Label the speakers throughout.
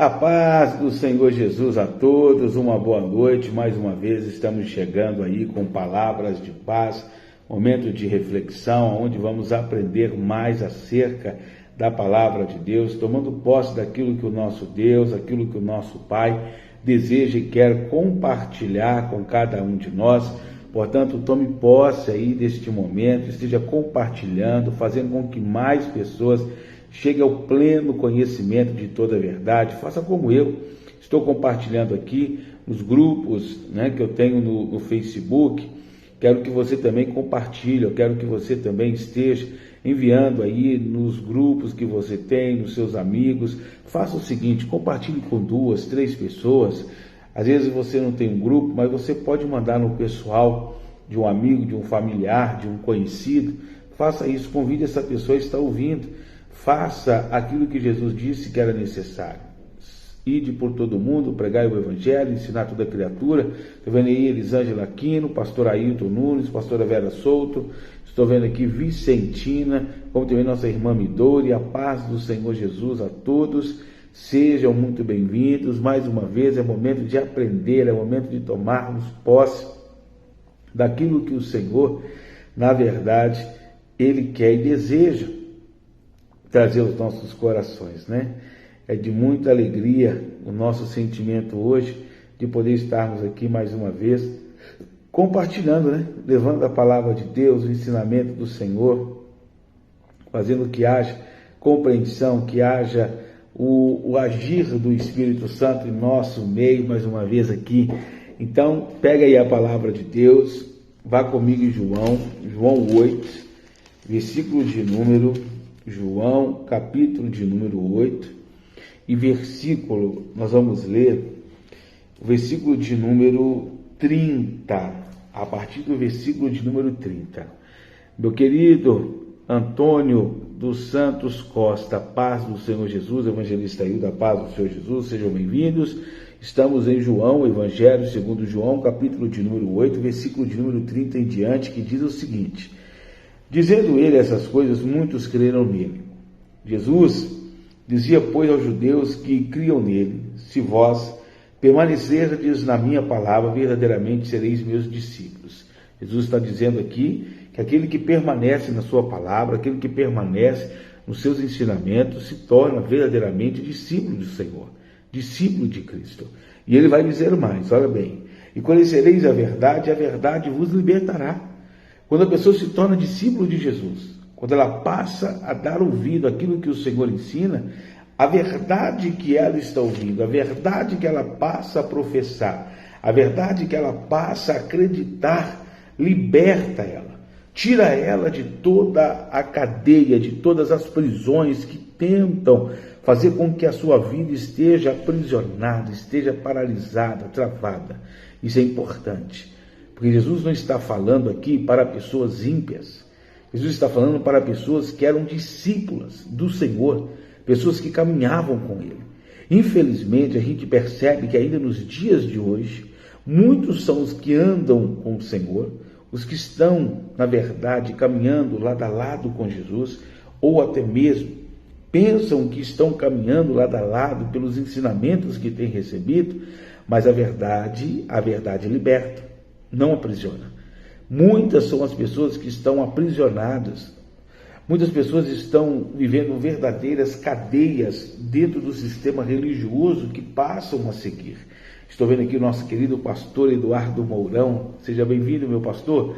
Speaker 1: A paz do Senhor Jesus a todos, uma boa noite. Mais uma vez estamos chegando aí com palavras de paz, momento de reflexão, onde vamos aprender mais acerca da palavra de Deus, tomando posse daquilo que o nosso Deus, aquilo que o nosso Pai deseja e quer compartilhar com cada um de nós. Portanto, tome posse aí deste momento, esteja compartilhando, fazendo com que mais pessoas chegue ao pleno conhecimento de toda a verdade. Faça como eu, estou compartilhando aqui nos grupos que eu tenho no Facebook. Quero que você também compartilhe, eu quero que você também esteja enviando aí nos grupos que você tem, nos seus amigos. Faça o seguinte, compartilhe com 2, 3 pessoas. Às vezes você não tem um grupo, mas você pode mandar no pessoal de um amigo, de um familiar, de um conhecido. Faça isso, convide essa pessoa a estar ouvindo. Faça aquilo que Jesus disse que era necessário. Ide por todo mundo, pregai o Evangelho, ensinar toda criatura. Estou vendo aí Elisângela Aquino, pastor Ailton Nunes, pastora Vera Souto. Estou vendo aqui Vicentina, como também nossa irmã Midori. A paz do Senhor Jesus a todos. Sejam muito bem-vindos. Mais uma vez é momento de aprender, é momento de tomarmos posse daquilo que o Senhor, na verdade, Ele quer e deseja trazer aos nossos corações, É de muita alegria o nosso sentimento hoje de poder estarmos aqui mais uma vez compartilhando, levando a palavra de Deus, o ensinamento do Senhor, fazendo que haja compreensão, que haja o agir do Espírito Santo em nosso meio, mais uma vez aqui. Então, pega aí a palavra de Deus, vá comigo em João 8, versículo de número João, capítulo de número 8, e versículo, nós vamos ler o versículo de número 30, a partir do versículo de número 30. Meu querido Antônio dos Santos Costa, paz do Senhor Jesus, evangelista aí da paz do Senhor Jesus, sejam bem-vindos. Estamos em João, Evangelho segundo João, capítulo de número 8, versículo de número 30 em diante, que diz o seguinte: dizendo ele essas coisas, muitos creram nele. Jesus dizia, pois, aos judeus que criam nele: se vós permanecerdes na minha palavra, verdadeiramente sereis meus discípulos. Jesus está dizendo aqui que aquele que permanece na sua palavra, aquele que permanece nos seus ensinamentos, se torna verdadeiramente discípulo do Senhor, discípulo de Cristo. E ele vai dizer mais, olha bem: e conhecereis a verdade vos libertará. Quando a pessoa se torna discípulo de Jesus, quando ela passa a dar ouvido àquilo que o Senhor ensina, a verdade que ela está ouvindo, a verdade que ela passa a professar, a verdade que ela passa a acreditar, liberta ela, tira ela de toda a cadeia, de todas as prisões que tentam fazer com que a sua vida esteja aprisionada, esteja paralisada, travada. Isso é importante. Porque Jesus não está falando aqui para pessoas ímpias. Jesus está falando para pessoas que eram discípulas do Senhor, pessoas que caminhavam com Ele. Infelizmente, a gente percebe que ainda nos dias de hoje, muitos são os que andam com o Senhor, os que estão, na verdade, caminhando lado a lado com Jesus, ou até mesmo pensam que estão caminhando lado a lado pelos ensinamentos que têm recebido, mas a verdade liberta. Não aprisiona. Muitas são as pessoas que estão aprisionadas. Muitas pessoas estão vivendo verdadeiras cadeias dentro do sistema religioso que passam a seguir. Estou vendo aqui o nosso querido pastor Eduardo Mourão. Seja bem-vindo, meu pastor.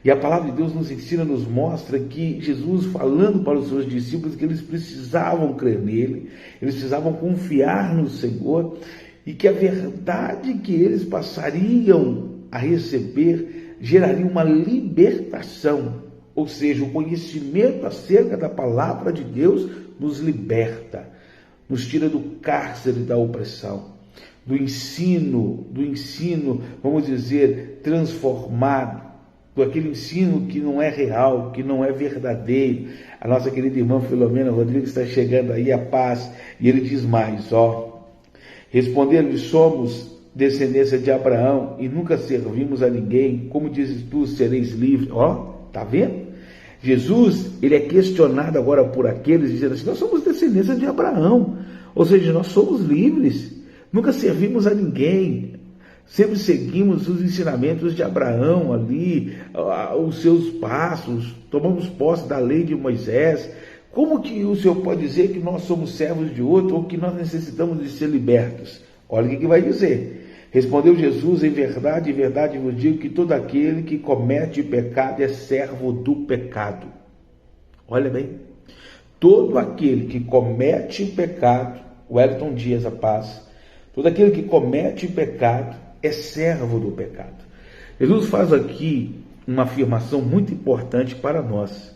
Speaker 1: E a palavra de Deus nos ensina, nos mostra que Jesus, falando para os seus discípulos, que eles precisavam crer nele, eles precisavam confiar no Senhor, e que a verdade que eles passariam a receber geraria uma libertação, ou seja, o conhecimento acerca da palavra de Deus nos liberta, nos tira do cárcere da opressão, do ensino, vamos dizer, transformado, do aquele ensino que não é real, que não é verdadeiro. A nossa querida irmã Filomena Rodrigues está chegando aí, a paz, e ele diz mais, respondendo-lhe, somos descendência de Abraão e nunca servimos a ninguém, como dizes tu, sereis livres. Tá vendo? Jesus, ele é questionado agora por aqueles dizendo assim: nós somos descendência de Abraão. Ou seja, nós somos livres, nunca servimos a ninguém, sempre seguimos os ensinamentos de Abraão ali, os seus passos, tomamos posse da lei de Moisés. Como que o Senhor pode dizer que nós somos servos de outro ou que nós necessitamos de ser libertos? Olha o que vai dizer. Respondeu Jesus: em verdade vos digo que todo aquele que comete pecado é servo do pecado. Olha bem, todo aquele que comete pecado, Wellington Dias, a paz, todo aquele que comete pecado é servo do pecado. Jesus faz aqui uma afirmação muito importante para nós.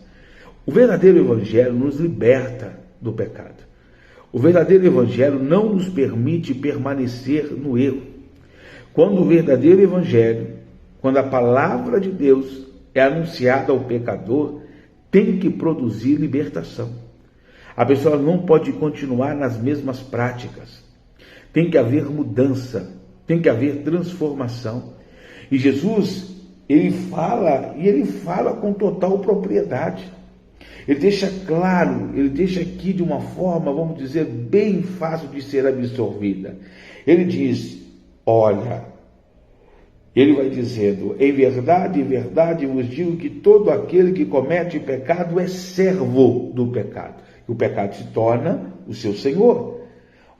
Speaker 1: O verdadeiro evangelho nos liberta do pecado. O verdadeiro evangelho não nos permite permanecer no erro. Quando o verdadeiro evangelho, quando a palavra de Deus é anunciada ao pecador, tem que produzir libertação. A pessoa não pode continuar nas mesmas práticas. Tem que haver mudança, tem que haver transformação. E Jesus, ele fala com total propriedade. Ele deixa claro, ele deixa aqui de uma forma, vamos dizer, bem fácil de ser absorvida. Ele diz, olha, ele vai dizendo, em verdade vos digo que todo aquele que comete pecado é servo do pecado. E o pecado se torna o seu senhor.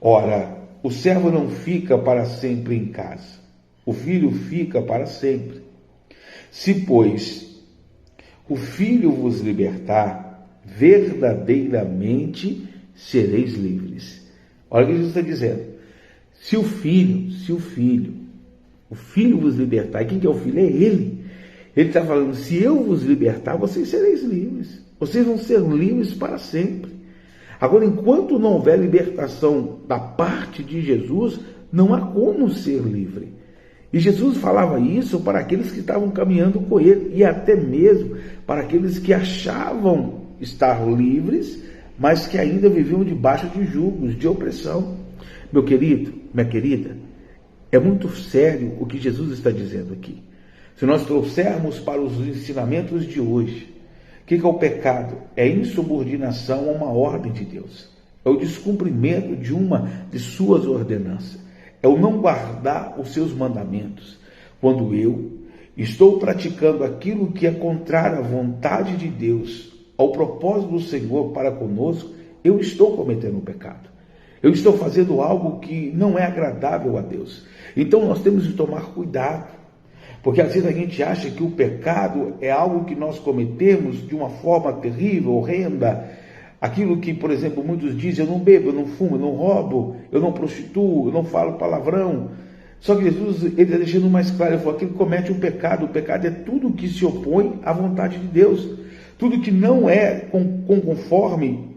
Speaker 1: Ora, o servo não fica para sempre em casa. O filho fica para sempre. Se, pois, o filho vos libertar, verdadeiramente sereis livres. Olha o que Jesus está dizendo. Se o filho vos libertar, e quem que é o filho? É ele. Ele está falando, se eu vos libertar, vocês sereis livres. Vocês vão ser livres para sempre. Agora, enquanto não houver libertação da parte de Jesus, não há como ser livre. E Jesus falava isso para aqueles que estavam caminhando com ele, e até mesmo para aqueles que achavam estar livres, mas que ainda viviam debaixo de julgos, de opressão. Meu querido, minha querida, é muito sério o que Jesus está dizendo aqui. Se nós trouxermos para os ensinamentos de hoje, o que é o pecado? É insubordinação a uma ordem de Deus. É o descumprimento de uma de suas ordenanças. É o não guardar os seus mandamentos. Quando eu estou praticando aquilo que é contrário à vontade de Deus, ao propósito do Senhor para conosco, eu estou cometendo um pecado. Eu estou fazendo algo que não é agradável a Deus. Então nós temos de tomar cuidado. Porque às vezes a gente acha que o pecado é algo que nós cometemos de uma forma terrível, horrenda. Aquilo que, por exemplo, muitos dizem, eu não bebo, eu não fumo, eu não roubo, eu não prostituo, eu não falo palavrão. Só que Jesus, ele está deixando mais claro, ele falou, aquele que comete um pecado, o pecado é tudo que se opõe à vontade de Deus. Tudo que não é conforme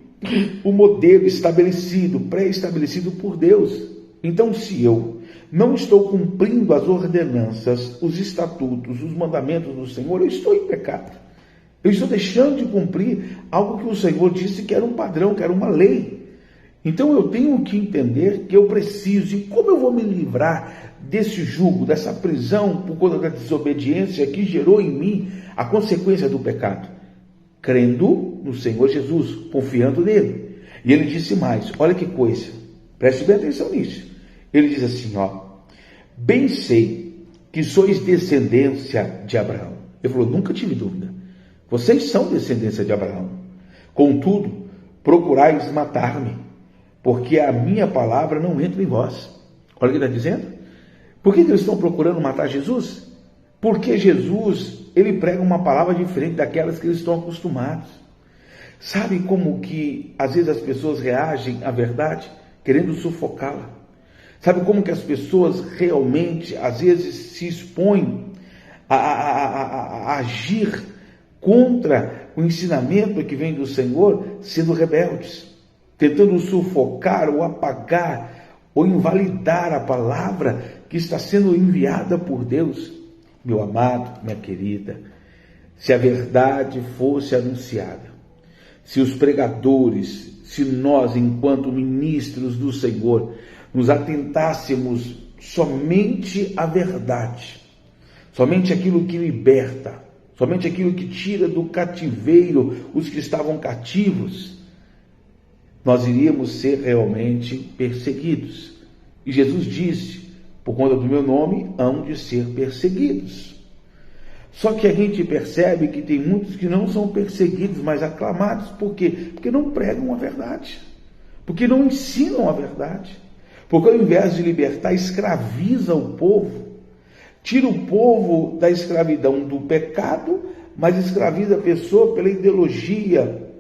Speaker 1: o modelo estabelecido, pré-estabelecido por Deus. Então, se eu não estou cumprindo as ordenanças, os estatutos, os mandamentos do Senhor, eu estou em pecado. Eu estou deixando de cumprir algo que o Senhor disse que era um padrão, que era uma lei. Então eu tenho que entender que eu preciso, e como eu vou me livrar desse jugo, dessa prisão por conta da desobediência que gerou em mim a consequência do pecado? Crendo no Senhor Jesus, confiando nele. E ele disse mais, olha que coisa, preste bem atenção nisso. Ele diz assim, bem sei que sois descendência de Abraão. Ele falou, nunca tive dúvida. Vocês são descendência de Abraão. Contudo, procurais matar-me, porque a minha palavra não entra em vós. Olha o que ele está dizendo. Por que eles estão procurando matar Jesus? Porque Jesus, ele prega uma palavra diferente daquelas que eles estão acostumados. Sabe como que às vezes as pessoas reagem à verdade, querendo sufocá-la? Sabe como que as pessoas realmente, às vezes, se expõem a agir contra o ensinamento que vem do Senhor, sendo rebeldes, tentando sufocar ou apagar ou invalidar a palavra que está sendo enviada por Deus? Meu amado, minha querida, se a verdade fosse anunciada, se os pregadores, se nós, enquanto ministros do Senhor, nos atentássemos somente à verdade, somente aquilo que liberta, somente aquilo que tira do cativeiro os que estavam cativos, nós iríamos ser realmente perseguidos. E Jesus disse: por conta do meu nome, hão de ser perseguidos. Só que a gente percebe que tem muitos que não são perseguidos, mas aclamados. Por quê? Porque não pregam a verdade. Porque não ensinam a verdade. Porque ao invés de libertar, escraviza o povo. Tira o povo da escravidão do pecado, mas escraviza a pessoa pela ideologia,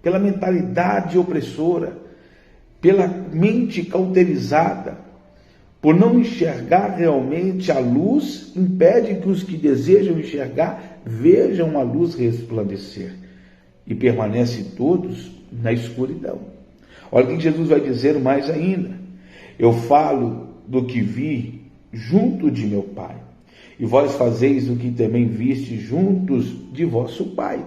Speaker 1: pela mentalidade opressora, pela mente cauterizada. Por não enxergar realmente a luz, impede que os que desejam enxergar vejam a luz resplandecer. E permanecem todos na escuridão. Olha o que Jesus vai dizer mais ainda. Eu falo do que vi junto de meu Pai, e vós fazeis o que também viste juntos de vosso Pai.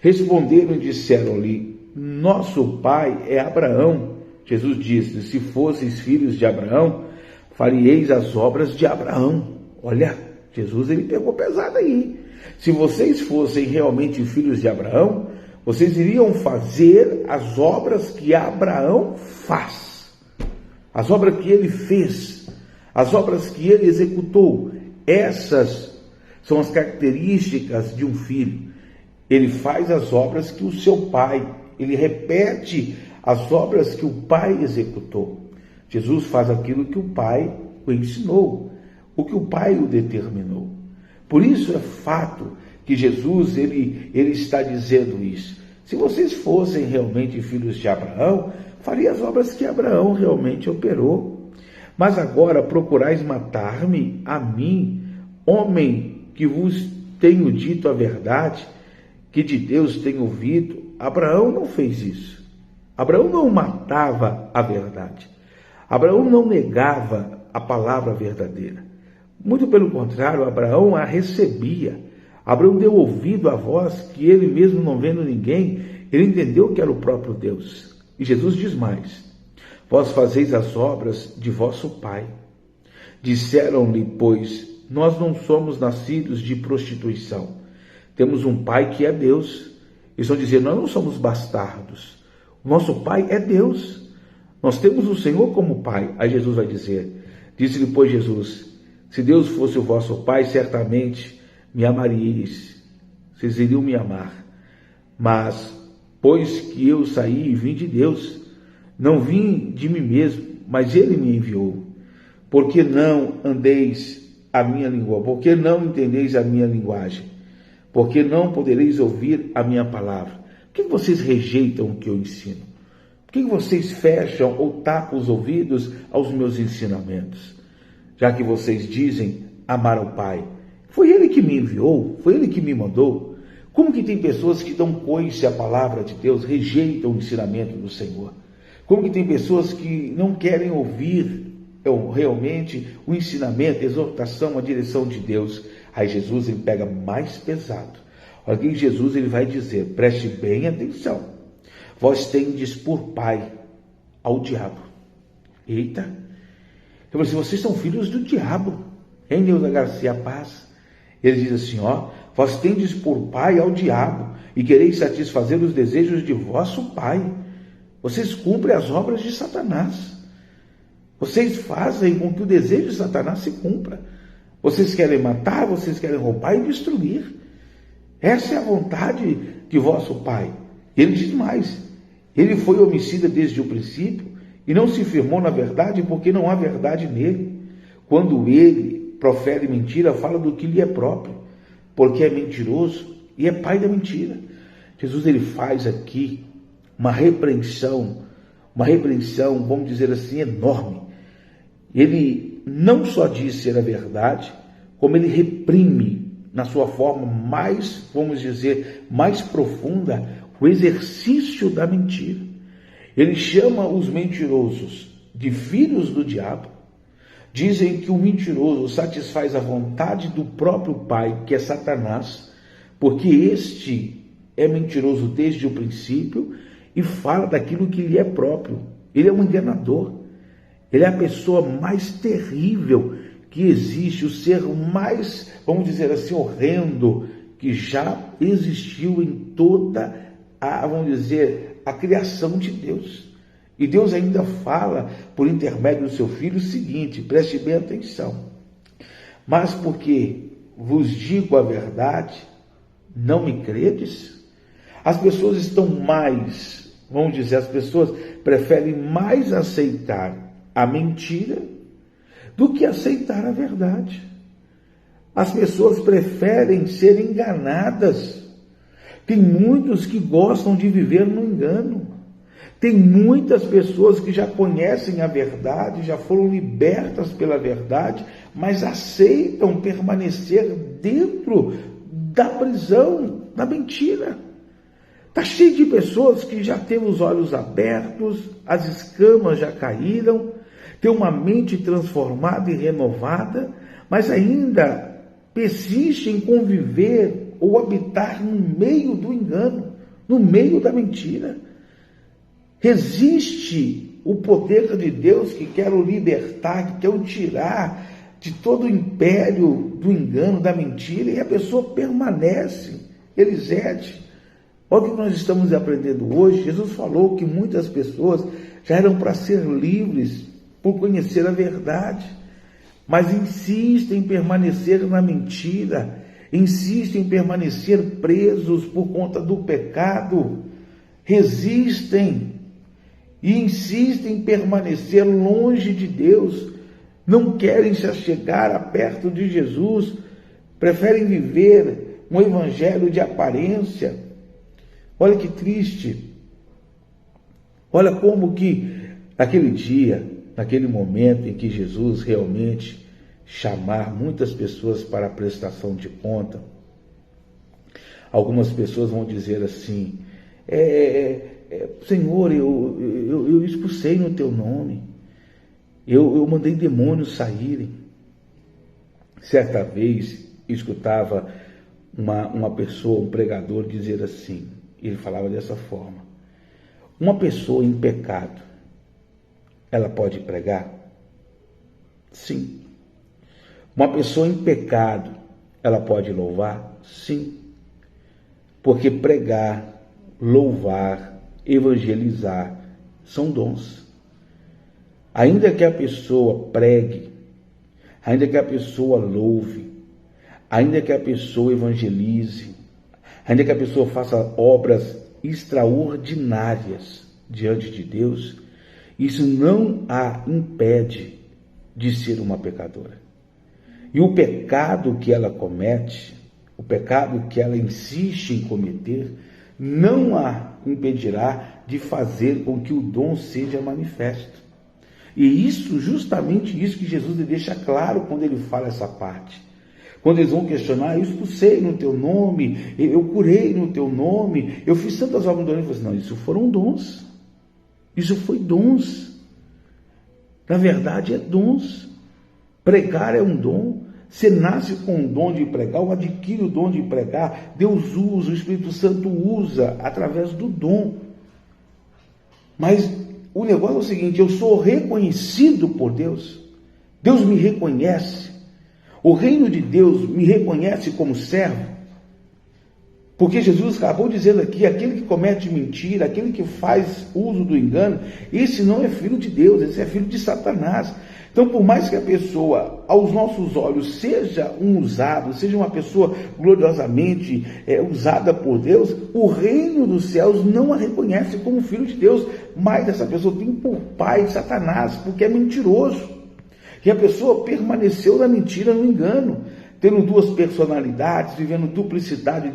Speaker 1: Responderam e disseram-lhe: nosso pai é Abraão. Jesus disse: se fosseis filhos de Abraão, faríeis as obras de Abraão. Olha, Jesus ele pegou pesado aí. Se vocês fossem realmente filhos de Abraão, vocês iriam fazer as obras que Abraão faz. As obras que ele fez, as obras que ele executou. Essas são as características de um filho. Ele faz as obras que o seu pai, ele repete as obras que o pai executou. Jesus faz aquilo que o Pai o ensinou, o que o Pai o determinou. Por isso é fato que Jesus ele está dizendo isso. Se vocês fossem realmente filhos de Abraão, faria as obras que Abraão realmente operou. Mas agora procurais matar-me, a mim, homem que vos tenho dito a verdade, que de Deus tenho ouvido. Abraão não fez isso. Abraão não matava a verdade. Abraão não negava a palavra verdadeira. Muito pelo contrário, Abraão a recebia. Abraão deu ouvido à voz que ele mesmo não vendo ninguém, ele entendeu que era o próprio Deus. E Jesus diz mais: vós fazeis as obras de vosso pai. Disseram-lhe, pois, nós não somos nascidos de prostituição. Temos um pai que é Deus. Eles vão dizer: nós não somos bastardos. O nosso pai é Deus. Nós temos o Senhor como Pai. Aí Jesus vai dizer: disse-lhe, pois, Jesus: se Deus fosse o vosso Pai, certamente me amaríeis. Vocês iriam me amar. Mas, pois que eu saí e vim de Deus, não vim de mim mesmo, mas Ele me enviou. Por que não andeis a minha língua? Por que não entendeis a minha linguagem? Por que não podereis ouvir a minha palavra? Por que vocês rejeitam o que eu ensino? Por que vocês fecham ou tapam os ouvidos aos meus ensinamentos? Já que vocês dizem amar ao Pai. Foi Ele que me enviou, foi Ele que me mandou. Como que tem pessoas que dão coice à palavra de Deus, rejeitam o ensinamento do Senhor? Como que tem pessoas que não querem ouvir realmente o ensinamento, a exortação, a direção de Deus? Aí Jesus ele pega mais pesado. Olha que Jesus ele vai dizer, preste bem atenção. Vós tendes por pai ao diabo. Eita! Então, se vocês são filhos do diabo, hein, Neuza Garcia Paz? Ele diz assim, vós tendes por pai ao diabo, e quereis satisfazer os desejos de vosso pai. Vocês cumprem as obras de Satanás. Vocês fazem com que o desejo de Satanás se cumpra. Vocês querem matar, vocês querem roubar e destruir. Essa é a vontade de vosso pai. Ele diz mais. Ele foi homicida desde o princípio e não se firmou na verdade porque não há verdade nele. Quando ele profere mentira, fala do que lhe é próprio, porque é mentiroso e é pai da mentira. Jesus ele faz aqui uma repreensão, vamos dizer assim, enorme. Ele não só diz ser a verdade, como ele reprime na sua forma mais, vamos dizer, mais profunda, o exercício da mentira. Ele chama os mentirosos de filhos do diabo. Dizem que o mentiroso satisfaz a vontade do próprio pai, que é Satanás, porque este é mentiroso desde o princípio e fala daquilo que lhe é próprio. Ele é um enganador. Ele é a pessoa mais terrível que existe, o ser mais, vamos dizer assim, horrendo que já existiu em toda a, vamos dizer, a criação de Deus. E Deus ainda fala, por intermédio do seu Filho, o seguinte, preste bem atenção. Mas porque vos digo a verdade, não me credes? As pessoas estão mais, vamos dizer, as pessoas preferem mais aceitar a mentira do que aceitar a verdade. As pessoas preferem ser enganadas. Tem muitos que gostam de viver no engano. Tem muitas pessoas que já conhecem a verdade, já foram libertas pela verdade, mas aceitam permanecer dentro da prisão, da mentira. Está cheio de pessoas que já têm os olhos abertos, as escamas já caíram, têm uma mente transformada e renovada, mas ainda persiste em conviver ou habitar no meio do engano, no meio da mentira. Resiste o poder de Deus que quer o libertar, que quer o tirar de todo o império do engano, da mentira, e a pessoa permanece, ele cede. Olha o que nós estamos aprendendo hoje. Jesus falou que muitas pessoas já eram para ser livres por conhecer a verdade, mas insistem em permanecer na mentira, insistem em permanecer presos por conta do pecado, resistem e insistem em permanecer longe de Deus, não querem se achegar a perto de Jesus, preferem viver um evangelho de aparência. Olha que triste. Olha como que naquele dia, naquele momento em que Jesus realmente chamar muitas pessoas para a prestação de conta, algumas pessoas vão dizer assim, Senhor, eu expulsei no teu nome, eu mandei demônios saírem. Certa vez escutava uma pessoa, um pregador dizer assim, ele falava dessa forma: uma pessoa em pecado, ela pode pregar? Sim. Uma pessoa em pecado, ela pode louvar? Sim. Porque pregar, louvar, evangelizar são dons. Ainda que a pessoa pregue, ainda que a pessoa louve, ainda que a pessoa evangelize, ainda que a pessoa faça obras extraordinárias diante de Deus, isso não a impede de ser uma pecadora. E o pecado que ela comete, o pecado que ela insiste em cometer, não a impedirá de fazer com que o dom seja manifesto. E isso, justamente isso que Jesus deixa claro quando ele fala essa parte. Quando eles vão questionar, eu expulsei no teu nome, eu curei no teu nome, eu fiz tantas obras no teu nome. Ele falou assim, não, isso foram dons. Isso foi dons. Na verdade, é dons. Pregar é um dom. Você nasce com o dom de pregar, ou adquire o dom de pregar. Deus usa, o Espírito Santo usa através do dom. Mas o negócio é o seguinte, eu sou reconhecido por Deus. Deus me reconhece. O reino de Deus me reconhece como servo. Porque Jesus acabou dizendo aqui, aquele que comete mentira, aquele que faz uso do engano, esse não é filho de Deus, esse é filho de Satanás. Então, por mais que a pessoa, aos nossos olhos, seja um usado, seja uma pessoa gloriosamente usada por Deus, o reino dos céus não a reconhece como filho de Deus, mas essa pessoa tem por pai Satanás, porque é mentiroso. E a pessoa permaneceu na mentira, no engano, tendo duas personalidades, vivendo duplicidade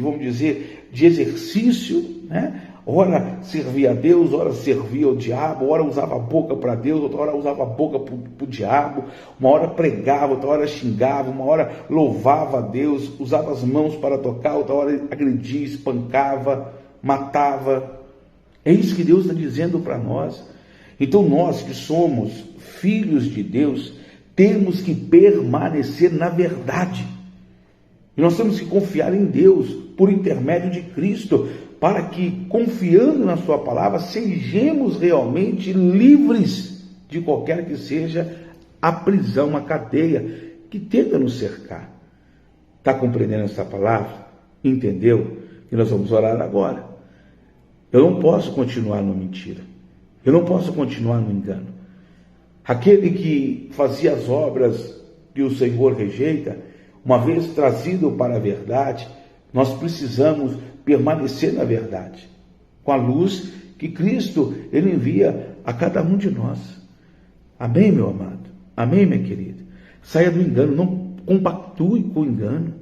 Speaker 1: vamos dizer, de exercício, né? Ora servia a Deus, ora servia ao diabo, ora usava a boca para Deus, outra hora usava a boca para o diabo, uma hora pregava, outra hora xingava, uma hora louvava a Deus, usava as mãos para tocar, outra hora agredia, espancava, matava. É isso que Deus está dizendo para nós. Então nós que somos filhos de Deus, temos que permanecer na verdade. E nós temos que confiar em Deus, por intermédio de Cristo, para que, confiando na sua palavra, sejamos realmente livres de qualquer que seja a prisão, a cadeia que tenta nos cercar. Está compreendendo essa palavra? Entendeu? E nós vamos orar agora. Eu não posso continuar na mentira. Eu não posso continuar no engano. Aquele que fazia as obras que o Senhor rejeita, uma vez trazido para a verdade, nós precisamos permanecer na verdade, com a luz que Cristo ele envia a cada um de nós. Amém, meu amado? Amém, minha querida? Saia do engano, não compactue com o engano.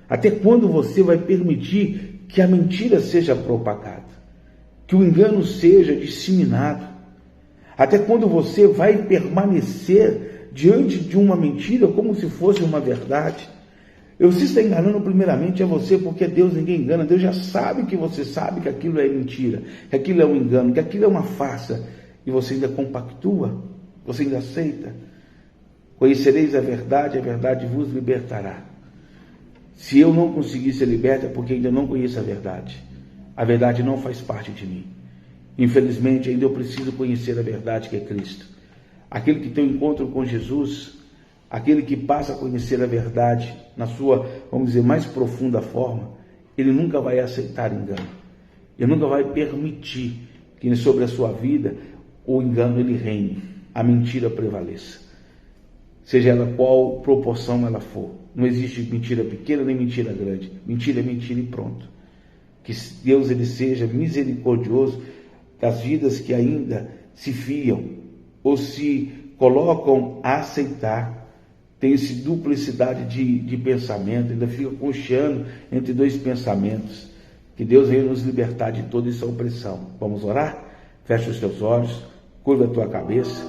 Speaker 1: Até quando você vai permitir que a mentira seja propagada, que o engano seja disseminado? Até quando você vai permanecer diante de uma mentira como se fosse uma verdade? Você está enganando primeiramente a você, porque Deus ninguém engana. Deus já sabe que você sabe que aquilo é mentira, que aquilo é um engano, que aquilo é uma farsa, e você ainda compactua, você ainda aceita. Conhecereis a verdade vos libertará. Se eu não conseguir ser liberto, é porque ainda não conheço a verdade. A verdade não faz parte de mim. Infelizmente, ainda eu preciso conhecer a verdade, que é Cristo. Aquele que tem um encontro com Jesus, aquele que passa a conhecer a verdade na sua, vamos dizer, mais profunda forma, ele nunca vai aceitar engano. Ele nunca vai permitir que sobre a sua vida o engano ele reine, a mentira prevaleça. Seja ela qual proporção ela for. Não existe mentira pequena nem mentira grande. Mentira é mentira e pronto. Que Deus ele seja misericordioso das vidas que ainda se fiam ou se colocam a aceitar. Tem essa duplicidade de pensamento, ainda fica concheando entre dois pensamentos. Que Deus venha nos libertar de toda essa opressão. Vamos orar? Fecha os teus olhos, curva a tua cabeça.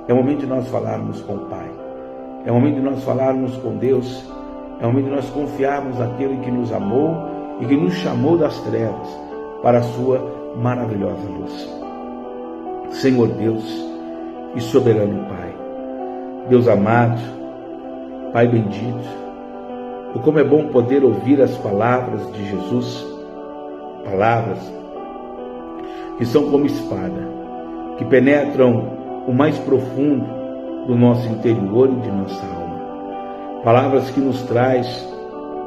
Speaker 1: É o momento de nós falarmos com o Pai. É o momento de nós falarmos com Deus. É o momento de nós confiarmos naquele que nos amou e que nos chamou das trevas para a sua maravilhosa luz. Senhor Deus e soberano Pai, Deus amado, Pai bendito, como é bom poder ouvir as palavras de Jesus, palavras que são como espada, que penetram o mais profundo do nosso interior e de nossa alma. Palavras que nos traz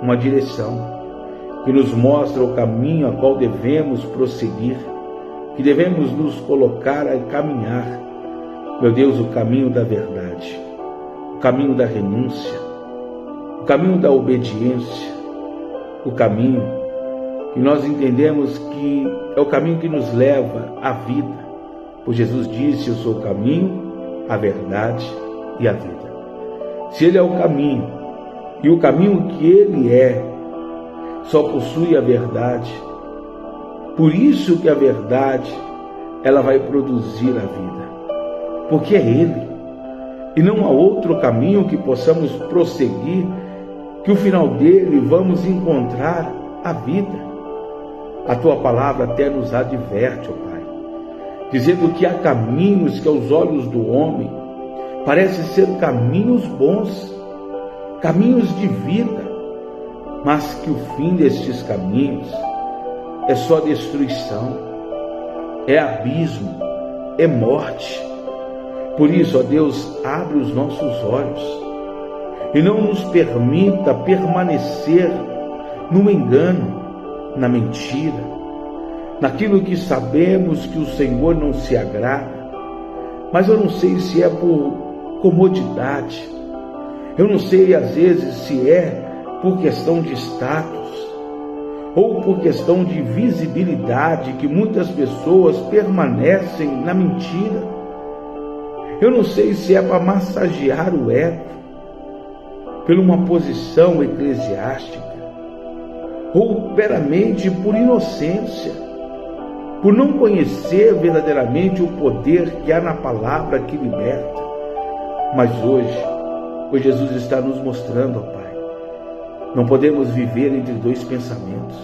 Speaker 1: uma direção, que nos mostra o caminho a qual devemos prosseguir, que devemos nos colocar a caminhar, meu Deus, o caminho da verdade, o caminho da renúncia, o caminho da obediência, o caminho que nós entendemos que é o caminho que nos leva à vida, pois Jesus disse: eu sou o caminho, a verdade e a vida. Se Ele é o caminho, e o caminho que Ele é, só possui a verdade, por isso que a verdade, ela vai produzir a vida, porque é Ele, e não há outro caminho que possamos prosseguir, que o final dele vamos encontrar a vida. A Tua palavra até nos adverte, ó Pai, dizendo que há caminhos que aos olhos do homem parecem ser caminhos bons, caminhos de vida, mas que o fim destes caminhos é só destruição, é abismo, é morte. Por isso, ó Deus, abre os nossos olhos e não nos permita permanecer no engano, na mentira, naquilo que sabemos que o Senhor não se agrada. Mas eu não sei se é por comodidade, eu não sei às vezes se é por questão de status ou por questão de visibilidade que muitas pessoas permanecem na mentira. Eu não sei se é para massagear o ego por uma posição eclesiástica ou meramente por inocência, por não conhecer verdadeiramente o poder que há na palavra que liberta. Mas hoje Jesus está nos mostrando, ó Pai, não podemos viver entre dois pensamentos.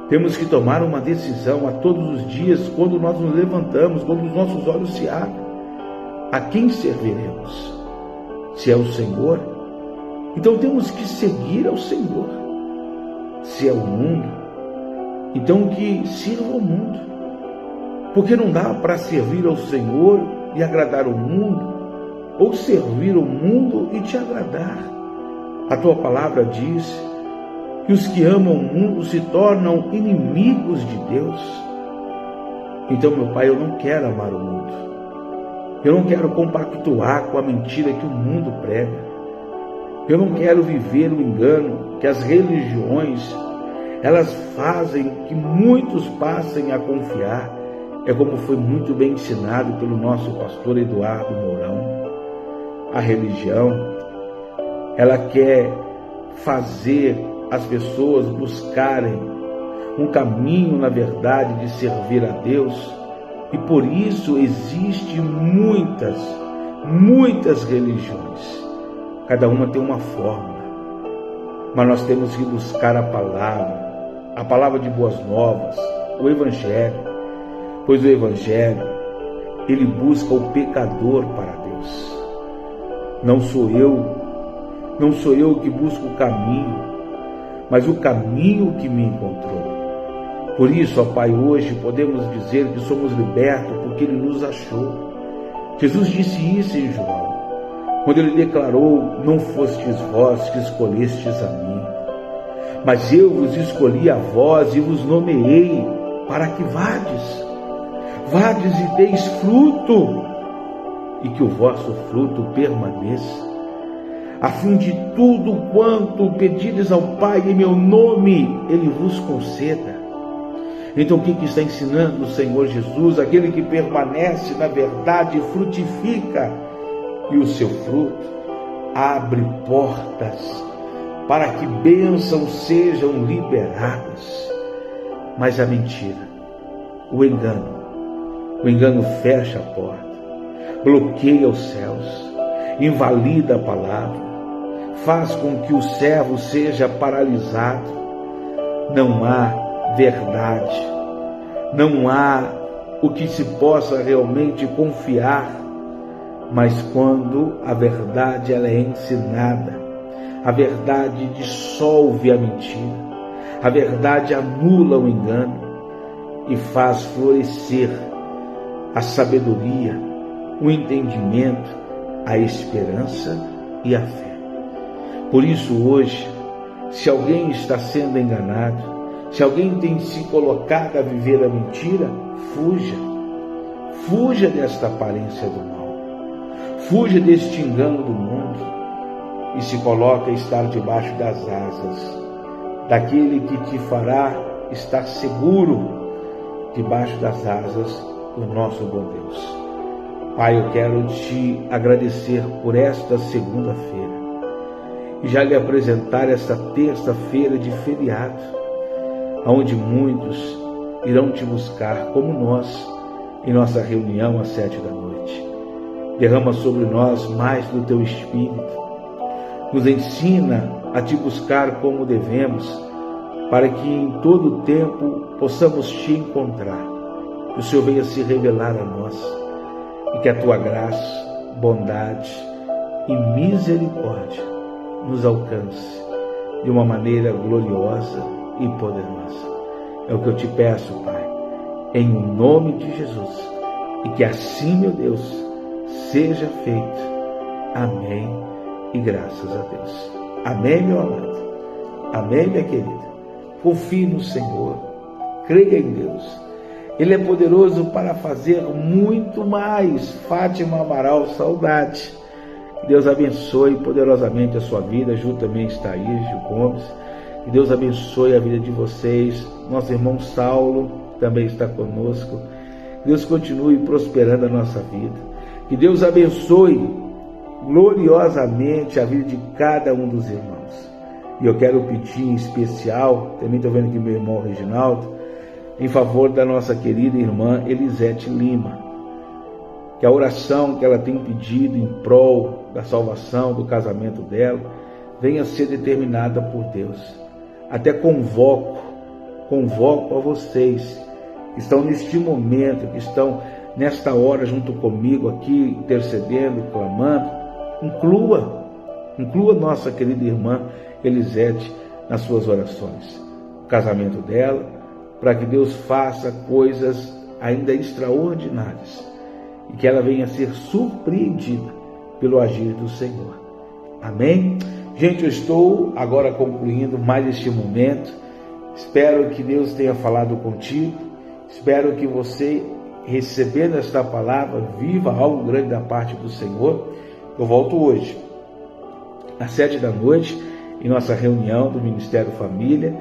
Speaker 1: Temos que tomar uma decisão a todos os dias, quando nós nos levantamos, quando os nossos olhos se abrem. A quem serviremos? Se é o Senhor, então temos que seguir ao Senhor. Se é o mundo, então que sirva ao mundo. Porque não dá para servir ao Senhor e agradar o mundo, ou servir o mundo e te agradar. A Tua palavra diz que os que amam o mundo se tornam inimigos de Deus. Então, meu Pai, eu não quero amar o mundo. Eu não quero compactuar com a mentira que o mundo prega. Eu não quero viver o engano que as religiões, elas fazem que muitos passem a confiar. É como foi muito bem ensinado pelo nosso pastor Eduardo Mourão. A religião, ela quer fazer as pessoas buscarem um caminho, na verdade, de servir a Deus, e por isso existem muitas religiões. Cada uma tem uma fórmula, mas nós temos que buscar a palavra de boas novas, o Evangelho, pois o Evangelho, ele busca o pecador para Deus. Não sou eu que busco o caminho, mas o caminho que me encontrou. Por isso, ó Pai, hoje podemos dizer que somos libertos porque Ele nos achou. Jesus disse isso em João, quando Ele declarou: não fostes vós que escolhestes a mim, mas eu vos escolhi a vós e vos nomeei para que vades e deis fruto, e que o vosso fruto permaneça, a fim de tudo quanto pedides ao Pai em meu nome, Ele vos conceda. Então o que está ensinando o Senhor Jesus? Aquele que permanece na verdade frutifica, e o seu fruto abre portas para que bênçãos sejam liberadas. Mas a mentira, o engano fecha a porta, bloqueia os céus, invalida a palavra, faz com que o servo seja paralisado. Não há verdade, não há o que se possa realmente confiar. Mas quando a verdade ela é ensinada, a verdade dissolve a mentira, a verdade anula o engano e faz florescer a sabedoria, o entendimento, a esperança e a fé. Por isso hoje, se alguém está sendo enganado, se alguém tem se colocado a viver a mentira, fuja desta aparência do mal, fuja deste engano do mundo e se coloque a estar debaixo das asas daquele que te fará estar seguro debaixo das asas do nosso bom Deus. Pai, eu quero te agradecer por esta segunda-feira e já lhe apresentar esta terça-feira de feriado, onde muitos irão te buscar, como nós, em nossa reunião às 7 da noite. Derrama sobre nós mais do teu Espírito, nos ensina a te buscar como devemos, para que em todo o tempo possamos te encontrar, que o Senhor venha se revelar a nós, e que a tua graça, bondade e misericórdia nos alcance de uma maneira gloriosa e poderosa. É o que eu te peço, Pai, em nome de Jesus, e que assim, meu Deus, seja feito. Amém e graças a Deus. Amém, meu amado. Amém, minha querida. Confie no Senhor, creia em Deus. Ele é poderoso para fazer muito mais. Fátima Amaral, saudade. Que Deus abençoe poderosamente a sua vida. Ju também está aí, Gil Gomes. Que Deus abençoe a vida de vocês. Nosso irmão Saulo também está conosco. Que Deus continue prosperando a nossa vida. Que Deus abençoe gloriosamente a vida de cada um dos irmãos. E eu quero pedir em especial, também estou vendo aqui meu irmão Reginaldo, em favor da nossa querida irmã Elisete Lima, que a oração que ela tem pedido em prol da salvação, do casamento dela, venha a ser determinada por Deus. Até convoco a vocês que estão neste momento, que estão nesta hora junto comigo aqui, intercedendo, clamando, inclua nossa querida irmã Elisete nas suas orações. O casamento dela, para que Deus faça coisas ainda extraordinárias e que ela venha a ser surpreendida pelo agir do Senhor. Amém? Gente, eu estou agora concluindo mais este momento. Espero que Deus tenha falado contigo. Espero que você recebendo esta palavra viva, algo grande da parte do Senhor, eu volto hoje, às 19h, em nossa reunião do Ministério Família,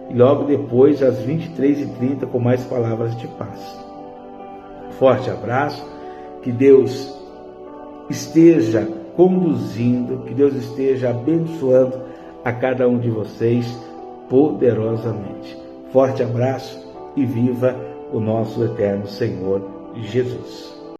Speaker 1: e logo depois, às 23h30, com mais palavras de paz. Forte abraço, que Deus esteja conduzindo, que Deus esteja abençoando a cada um de vocês poderosamente. Forte abraço e viva o nosso eterno Senhor Jesus.